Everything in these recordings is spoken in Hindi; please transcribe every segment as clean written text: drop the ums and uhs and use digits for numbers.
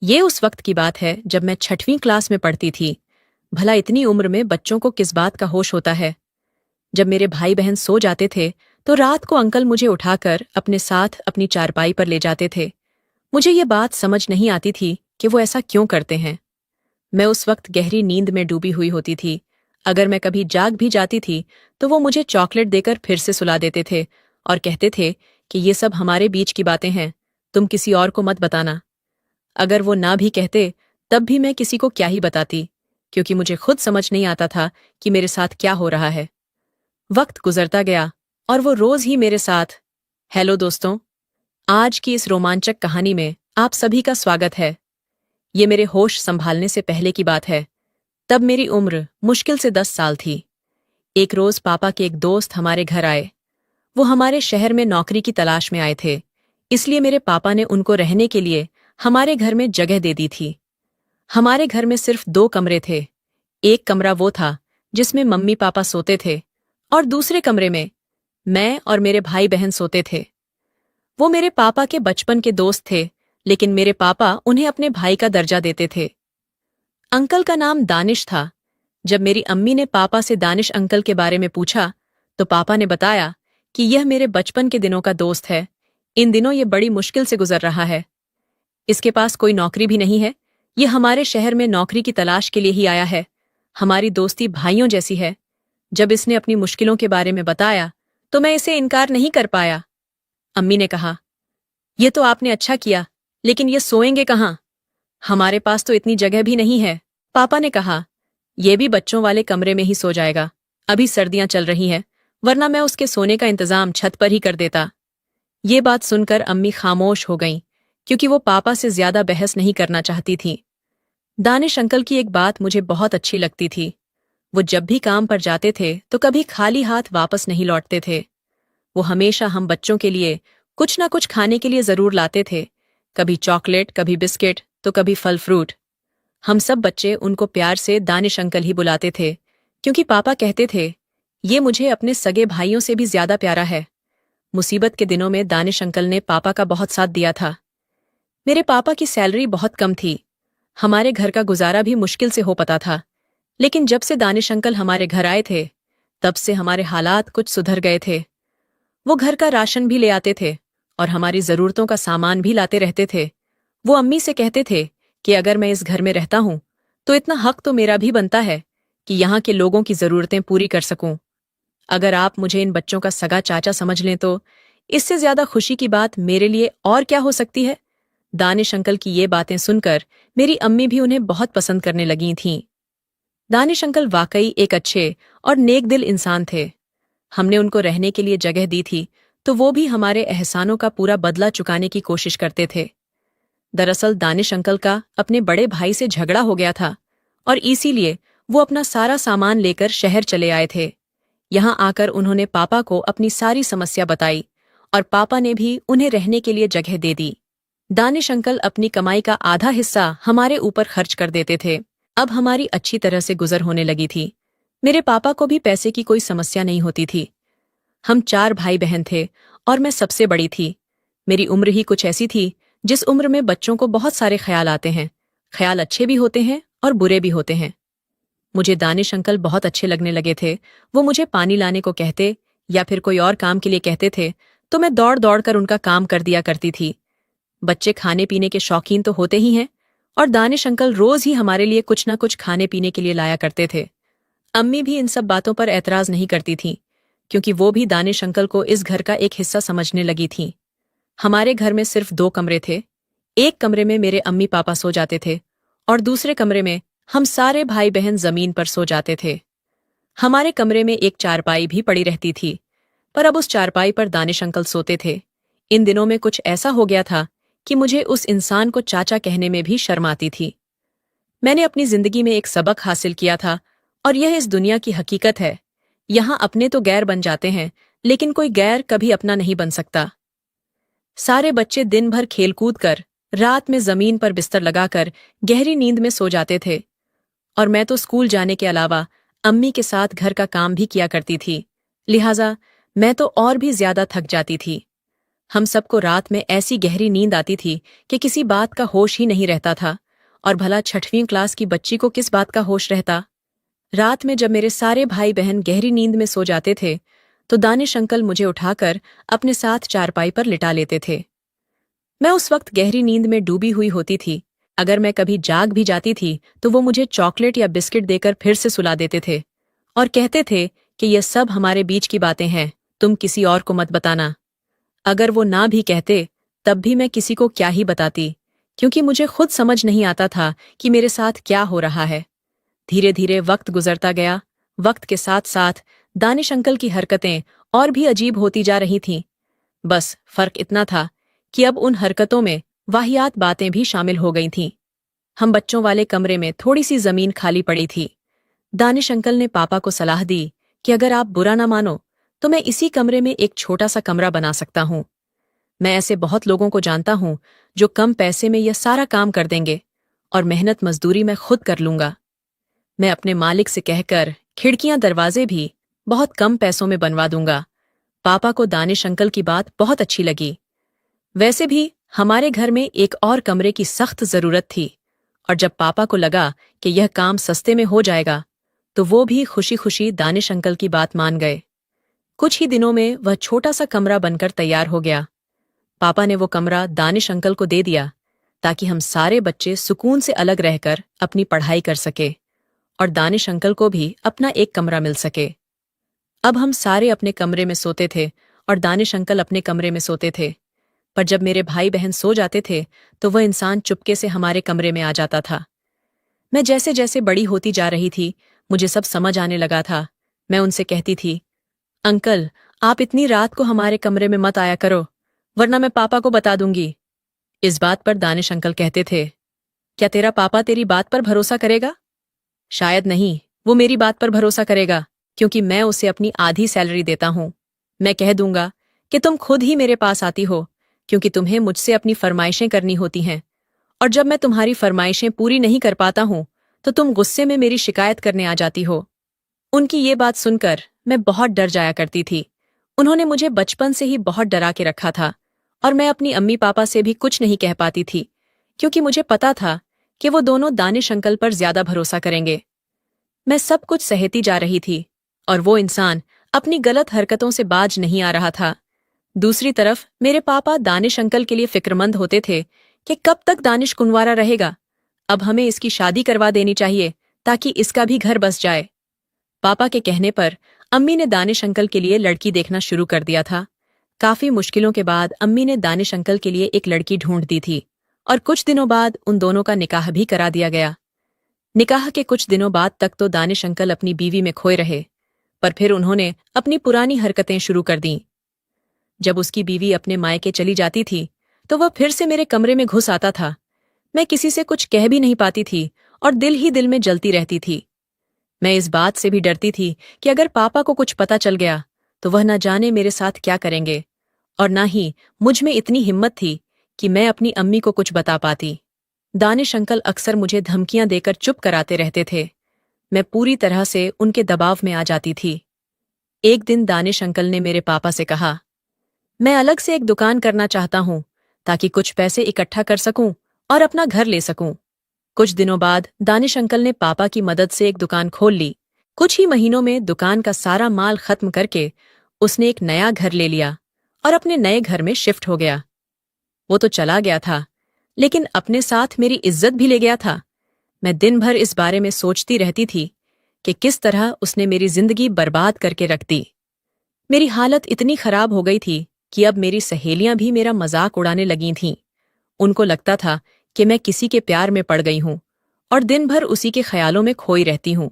ये उस वक्त की बात है जब मैं 6वीं क्लास में पढ़ती थी। भला इतनी उम्र में बच्चों को किस बात का होश होता है। जब मेरे भाई बहन सो जाते थे तो रात को अंकल मुझे उठाकर अपने साथ अपनी चारपाई पर ले जाते थे। मुझे ये बात समझ नहीं आती थी कि वो ऐसा क्यों करते हैं। मैं उस वक्त गहरी नींद में डूबी हुई होती थी। अगर मैं कभी जाग भी जाती थी तो वो मुझे चॉकलेट देकर फिर से सुला देते थे और कहते थे कि ये सब हमारे बीच की बातें हैं, तुम किसी और को मत बताना। अगर वो ना भी कहते तब भी मैं किसी को क्या ही बताती, क्योंकि मुझे खुद समझ नहीं आता था कि मेरे साथ क्या हो रहा है। वक्त गुजरता गया और वो रोज ही मेरे साथ। हेलो दोस्तों, आज की इस रोमांचक कहानी में आप सभी का स्वागत है। ये मेरे होश संभालने से पहले की बात है। तब मेरी उम्र मुश्किल से 10 साल थी। एक रोज पापा के एक दोस्त हमारे घर आए। वो हमारे शहर में नौकरी की तलाश में आए थे, इसलिए मेरे पापा ने उनको रहने के लिए हमारे घर में जगह दे दी थी। हमारे घर में सिर्फ 2 कमरे थे। एक कमरा वो था जिसमें मम्मी पापा सोते थे और दूसरे कमरे में मैं और मेरे भाई बहन सोते थे। वो मेरे पापा के बचपन के दोस्त थे, लेकिन मेरे पापा उन्हें अपने भाई का दर्जा देते थे। अंकल का नाम दानिश था। जब मेरी अम्मी ने पापा से दानिश अंकल के बारे में पूछा तो पापा ने बताया कि यह मेरे बचपन के दिनों का दोस्त है। इन दिनों ये बड़ी मुश्किल से गुजर रहा है। इसके पास कोई नौकरी भी नहीं है। ये हमारे शहर में नौकरी की तलाश के लिए ही आया है। हमारी दोस्ती भाइयों जैसी है। जब इसने अपनी मुश्किलों के बारे में बताया तो मैं इसे इनकार नहीं कर पाया। अम्मी ने कहा, ये तो आपने अच्छा किया, लेकिन ये सोएंगे कहाँ? हमारे पास तो इतनी जगह भी नहीं है। पापा ने कहा, ये भी बच्चों वाले कमरे में ही सो जाएगा। अभी सर्दियां चल रही हैं, वरना मैं उसके सोने का इंतजाम छत पर ही कर देता। ये बात सुनकर अम्मी खामोश हो गईं, क्योंकि वो पापा से ज्यादा बहस नहीं करना चाहती थीं। दानिश अंकल की एक बात मुझे बहुत अच्छी लगती थी। वो जब भी काम पर जाते थे तो कभी खाली हाथ वापस नहीं लौटते थे। वो हमेशा हम बच्चों के लिए कुछ ना कुछ खाने के लिए जरूर लाते थे। कभी चॉकलेट, कभी बिस्किट, तो कभी फल फ्रूट। हम सब बच्चे उनको प्यार से दानिश अंकल ही बुलाते थे, क्योंकि पापा कहते थे, ये मुझे अपने सगे भाइयों से भी ज्यादा प्यारा है। मुसीबत के दिनों में दानिश अंकल ने पापा का बहुत साथ दिया था। मेरे पापा की सैलरी बहुत कम थी। हमारे घर का गुजारा भी मुश्किल से हो पाता था। लेकिन जब से दानिश अंकल हमारे घर आए थे, तब से हमारे हालात कुछ सुधर गए थे। वो घर का राशन भी ले आते थे और हमारी जरूरतों का सामान भी लाते रहते थे। वो अम्मी से कहते थे कि अगर मैं इस घर में रहता हूं तो इतना हक तो मेरा भी बनता है कि यहाँ के लोगों की जरूरतें पूरी कर सकूं। अगर आप मुझे इन बच्चों का सगा चाचा समझ लें तो इससे ज्यादा खुशी की बात मेरे लिए और क्या हो सकती है। दानिश अंकल की ये बातें सुनकर मेरी अम्मी भी उन्हें बहुत पसंद करने लगी थीं। दानिश अंकल वाकई एक अच्छे और नेक दिल इंसान थे। हमने उनको रहने के लिए जगह दी थी तो वो भी हमारे एहसानों का पूरा बदला चुकाने की कोशिश करते थे। दरअसल दानिश अंकल का अपने बड़े भाई से झगड़ा हो गया था और इसीलिए वो अपना सारा सामान लेकर शहर चले आए थे। यहाँ आकर उन्होंने पापा को अपनी सारी समस्या बताई और पापा ने भी उन्हें रहने के लिए जगह दे दी। दानिश अंकल अपनी कमाई का आधा हिस्सा हमारे ऊपर खर्च कर देते थे। अब हमारी अच्छी तरह से गुजर होने लगी थी। मेरे पापा को भी पैसे की कोई समस्या नहीं होती थी। हम 4 भाई बहन थे और मैं सबसे बड़ी थी। मेरी उम्र ही कुछ ऐसी थी जिस उम्र में बच्चों को बहुत सारे ख्याल आते हैं। ख्याल अच्छे भी होते हैं और बुरे भी होते हैं। मुझे दानिश अंकल बहुत अच्छे लगने लगे थे। वो मुझे पानी लाने को कहते या फिर कोई और काम के लिए कहते थे तो मैं दौड़ दौड़ कर उनका काम कर दिया करती थी। बच्चे खाने पीने के शौकीन तो होते ही हैं और दानिश अंकल रोज ही हमारे लिए कुछ ना कुछ खाने पीने के लिए लाया करते थे। अम्मी भी इन सब बातों पर ऐतराज नहीं करती थीं, क्योंकि वो भी दानिश अंकल को इस घर का एक हिस्सा समझने लगी थीं। हमारे घर में सिर्फ 2 कमरे थे। एक कमरे में मेरे अम्मी पापा सो जाते थे और दूसरे कमरे में हम सारे भाई बहन जमीन पर सो जाते थे। हमारे कमरे में एक चारपाई भी पड़ी रहती थी, पर अब उस चारपाई पर दानिश अंकल सोते थे। इन दिनों में कुछ ऐसा हो गया था कि मुझे उस इंसान को चाचा कहने में भी शर्म आती थी। मैंने अपनी जिंदगी में एक सबक हासिल किया था और यह इस दुनिया की हकीकत है। यहाँ अपने तो गैर बन जाते हैं, लेकिन कोई गैर कभी अपना नहीं बन सकता। सारे बच्चे दिन भर खेलकूद कर रात में जमीन पर बिस्तर लगाकर गहरी नींद में सो जाते थे और मैं तो स्कूल जाने के अलावा अम्मी के साथ घर का काम भी किया करती थी। लिहाजा मैं तो और भी ज्यादा थक जाती थी। हम सबको रात में ऐसी गहरी नींद आती थी कि किसी बात का होश ही नहीं रहता था। और भला 6वीं क्लास की बच्ची को किस बात का होश रहता। रात में जब मेरे सारे भाई बहन गहरी नींद में सो जाते थे तो दानिश अंकल मुझे उठाकर अपने साथ चारपाई पर लिटा लेते थे। मैं उस वक्त गहरी नींद में डूबी हुई होती थी। अगर मैं कभी जाग भी जाती थी तो वो मुझे चॉकलेट या बिस्किट देकर फिर से सुला देते थे और कहते थे कि यह सब हमारे बीच की बातें हैं, तुम किसी और को मत बताना। अगर वो ना भी कहते तब भी मैं किसी को क्या ही बताती, क्योंकि मुझे खुद समझ नहीं आता था कि मेरे साथ क्या हो रहा है। धीरे धीरे वक्त गुजरता गया। वक्त के साथ साथ दानिश अंकल की हरकतें और भी अजीब होती जा रही थीं। बस फर्क इतना था कि अब उन हरकतों में वाहियात बातें भी शामिल हो गई थीं। हम बच्चों वाले कमरे में थोड़ी सी जमीन खाली पड़ी थी। दानिश अंकल ने पापा को सलाह दी कि अगर आप बुरा ना मानो तो मैं इसी कमरे में एक छोटा सा कमरा बना सकता हूं। मैं ऐसे बहुत लोगों को जानता हूं जो कम पैसे में यह सारा काम कर देंगे और मेहनत मजदूरी मैं खुद कर लूंगा। मैं अपने मालिक से कहकर खिड़कियां दरवाजे भी बहुत कम पैसों में बनवा दूंगा। पापा को दानिश अंकल की बात बहुत अच्छी लगी। वैसे भी हमारे घर में एक और कमरे की सख्त जरूरत थी और जब पापा को लगा कि यह काम सस्ते में हो जाएगा तो वो भी खुशी खुशी दानिश अंकल की बात मान गए। कुछ ही दिनों में वह छोटा सा कमरा बनकर तैयार हो गया। पापा ने वो कमरा दानिश अंकल को दे दिया ताकि हम सारे बच्चे सुकून से अलग रहकर अपनी पढ़ाई कर सके और दानिश अंकल को भी अपना एक कमरा मिल सके। अब हम सारे अपने कमरे में सोते थे और दानिश अंकल अपने कमरे में सोते थे। पर जब मेरे भाई बहन सो जाते थे तो वह इंसान चुपके से हमारे कमरे में आ जाता था। मैं जैसे जैसे बड़ी होती जा रही थी मुझे सब समझ आने लगा था। मैं उनसे कहती थी, अंकल आप इतनी रात को हमारे कमरे में मत आया करो, वरना मैं पापा को बता दूंगी। इस बात पर दानिश अंकल कहते थे, क्या तेरा पापा तेरी बात पर भरोसा करेगा? शायद नहीं, वो मेरी बात पर भरोसा करेगा क्योंकि मैं उसे अपनी आधी सैलरी देता हूं। मैं कह दूंगा कि तुम खुद ही मेरे पास आती हो क्योंकि तुम्हें मुझसे अपनी फरमाइशें करनी होती हैं और जब मैं तुम्हारी फरमाइशें पूरी नहीं कर पाता हूं तो तुम गुस्से में मेरी शिकायत करने आ जाती हो। उनकी ये बात सुनकर मैं बहुत डर जाया करती थी। उन्होंने मुझे बचपन से ही बहुत डरा के रखा था और मैं अपनी अम्मी पापा से भी कुछ नहीं कह पाती थी क्योंकि मुझे पता था कि वो दोनों दानिश अंकल पर ज्यादा भरोसा करेंगे। मैं सब कुछ सहती जा रही थी और वो इंसान अपनी गलत हरकतों से बाज नहीं आ रहा था। दूसरी तरफ मेरे पापा दानिश अंकल के लिए फिक्रमंद होते थे कि कब तक दानिश कुंवारा रहेगा, अब हमें इसकी शादी करवा देनी चाहिए ताकि इसका भी घर बस जाए। पापा के कहने पर अम्मी ने दानिश अंकल के लिए लड़की देखना शुरू कर दिया था। काफी मुश्किलों के बाद अम्मी ने दानिश अंकल के लिए एक लड़की ढूंढ दी थी और कुछ दिनों बाद उन दोनों का निकाह भी करा दिया गया। निकाह के कुछ दिनों बाद तक तो दानिश अंकल अपनी बीवी में खोए रहे, पर फिर उन्होंने अपनी पुरानी हरकतें शुरू कर दीं। जब उसकी बीवी अपने मायके चली जाती थी तो वह फिर से मेरे कमरे में घुस आता था। मैं किसी से कुछ कह भी नहीं पाती थी और दिल ही दिल में जलती रहती थी। मैं इस बात से भी डरती थी कि अगर पापा को कुछ पता चल गया तो वह न जाने मेरे साथ क्या करेंगे और ना ही मुझ में इतनी हिम्मत थी कि मैं अपनी अम्मी को कुछ बता पाती। दानिश अंकल अक्सर मुझे धमकियां देकर चुप कराते रहते थे। मैं पूरी तरह से उनके दबाव में आ जाती थी। एक दिन दानिश अंकल ने मेरे पापा से कहा, मैं अलग से एक दुकान करना चाहता हूं ताकि कुछ पैसे इकट्ठा कर सकूं और अपना घर ले सकूं। कुछ दिनों बाद दानिश अंकल ने पापा की मदद से एक दुकान खोल ली। कुछ ही महीनों में दुकान का सारा माल खत्म करके उसने एक नया घर ले लिया और अपने नए घर में शिफ्ट हो गया। वो तो चला गया था, लेकिन अपने साथ मेरी इज्जत भी ले गया था। मैं दिन भर इस बारे में सोचती रहती थी कि किस तरह उसने मेरी जिंदगी बर्बाद करके रख दी। मेरी हालत इतनी खराब हो गई थी कि अब मेरी सहेलियां भी मेरा मजाक उड़ाने लगी थीं। उनको लगता था कि मैं किसी के प्यार में पड़ गई हूं और दिन भर उसी के ख्यालों में खोई रहती हूं।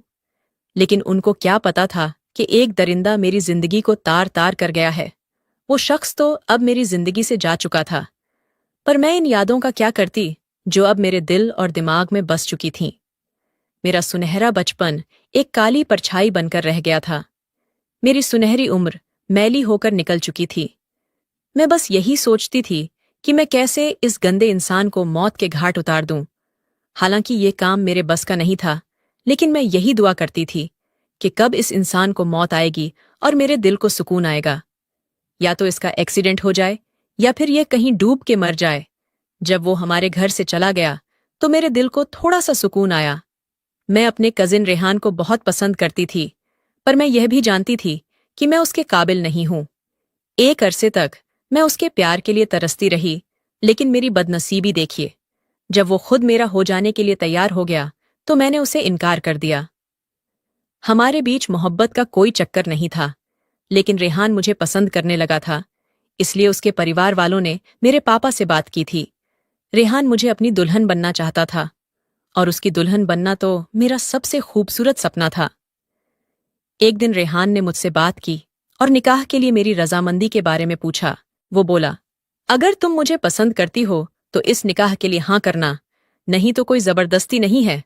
लेकिन उनको क्या पता था कि एक दरिंदा मेरी जिंदगी को तार तार कर गया है। वो शख्स तो अब मेरी जिंदगी से जा चुका था, पर मैं इन यादों का क्या करती जो अब मेरे दिल और दिमाग में बस चुकी थीं। मेरा सुनहरा बचपन एक काली परछाई बनकर रह गया था। मेरी सुनहरी उम्र मैली होकर निकल चुकी थी। मैं बस यही सोचती थी कि मैं कैसे इस गंदे इंसान को मौत के घाट उतार दूं। हालांकि ये काम मेरे बस का नहीं था, लेकिन मैं यही दुआ करती थी कि कब इस इंसान को मौत आएगी और मेरे दिल को सुकून आएगा। या तो इसका एक्सीडेंट हो जाए या फिर यह कहीं डूब के मर जाए। जब वो हमारे घर से चला गया तो मेरे दिल को थोड़ा सा सुकून आया। मैं अपने कजिन रेहान को बहुत पसंद करती थी, पर मैं यह भी जानती थी कि मैं उसके काबिल नहीं हूं। एक अरसे तक मैं उसके प्यार के लिए तरसती रही, लेकिन मेरी बदनसीबी देखिए, जब वो खुद मेरा हो जाने के लिए तैयार हो गया तो मैंने उसे इनकार कर दिया। हमारे बीच मोहब्बत का कोई चक्कर नहीं था, लेकिन रेहान मुझे पसंद करने लगा था, इसलिए उसके परिवार वालों ने मेरे पापा से बात की थी। रेहान मुझे अपनी दुल्हन बनना चाहता था, और उसकी दुल्हन बनना तो मेरा सबसे खूबसूरत सपना था। एक दिन रेहान ने मुझसे बात की और निकाह के लिए मेरी रजामंदी के बारे में पूछा। वो बोला, अगर तुम मुझे पसंद करती हो तो इस निकाह के लिए हाँ करना, नहीं तो कोई जबरदस्ती नहीं है।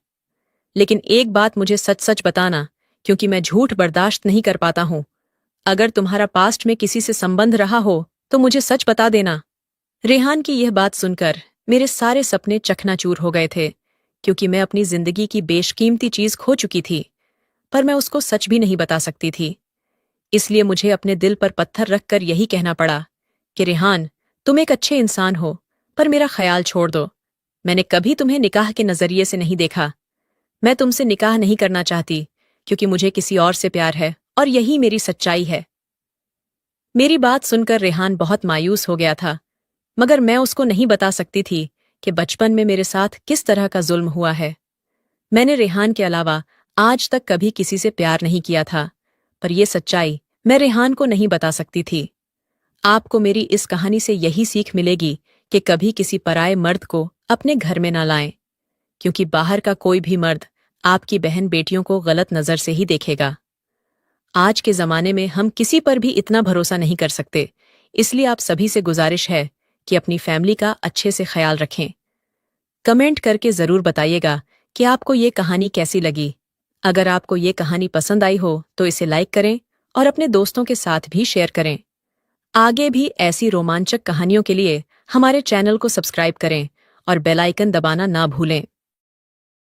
लेकिन एक बात मुझे सच सच बताना, क्योंकि मैं झूठ बर्दाश्त नहीं कर पाता हूं। अगर तुम्हारा पास्ट में किसी से संबंध रहा हो तो मुझे सच बता देना। रेहान की यह बात सुनकर मेरे सारे सपने चकनाचूर हो गए थे, क्योंकि मैं अपनी जिंदगी की बेशकीमती चीज खो चुकी थी, पर मैं उसको सच भी नहीं बता सकती थी। इसलिए मुझे अपने दिल पर पत्थर रखकर यही कहना पड़ा कि रेहान, तुम एक अच्छे इंसान हो, पर मेरा ख्याल छोड़ दो। मैंने कभी तुम्हें निकाह के नजरिए से नहीं देखा। मैं तुमसे निकाह नहीं करना चाहती, क्योंकि मुझे किसी और से प्यार है, और यही मेरी सच्चाई है। मेरी बात सुनकर रेहान बहुत मायूस हो गया था, मगर मैं उसको नहीं बता सकती थी कि बचपन में मेरे साथ किस तरह का जुल्म हुआ है। मैंने रेहान के अलावा आज तक कभी किसी से प्यार नहीं किया था, पर यह सच्चाई मैं रेहान को नहीं बता सकती थी। आपको मेरी इस कहानी से यही सीख मिलेगी कि कभी किसी पराये मर्द को अपने घर में ना लाएं, क्योंकि बाहर का कोई भी मर्द आपकी बहन बेटियों को गलत नजर से ही देखेगा। आज के जमाने में हम किसी पर भी इतना भरोसा नहीं कर सकते, इसलिए आप सभी से गुजारिश है कि अपनी फैमिली का अच्छे से ख्याल रखें। कमेंट करके जरूर बताइएगा कि आपको ये कहानी कैसी लगी। अगर आपको ये कहानी पसंद आई हो तो इसे लाइक करें और अपने दोस्तों के साथ भी शेयर करें। आगे भी ऐसी रोमांचक कहानियों के लिए हमारे चैनल को सब्सक्राइब करें और बेल आइकन दबाना ना भूलें।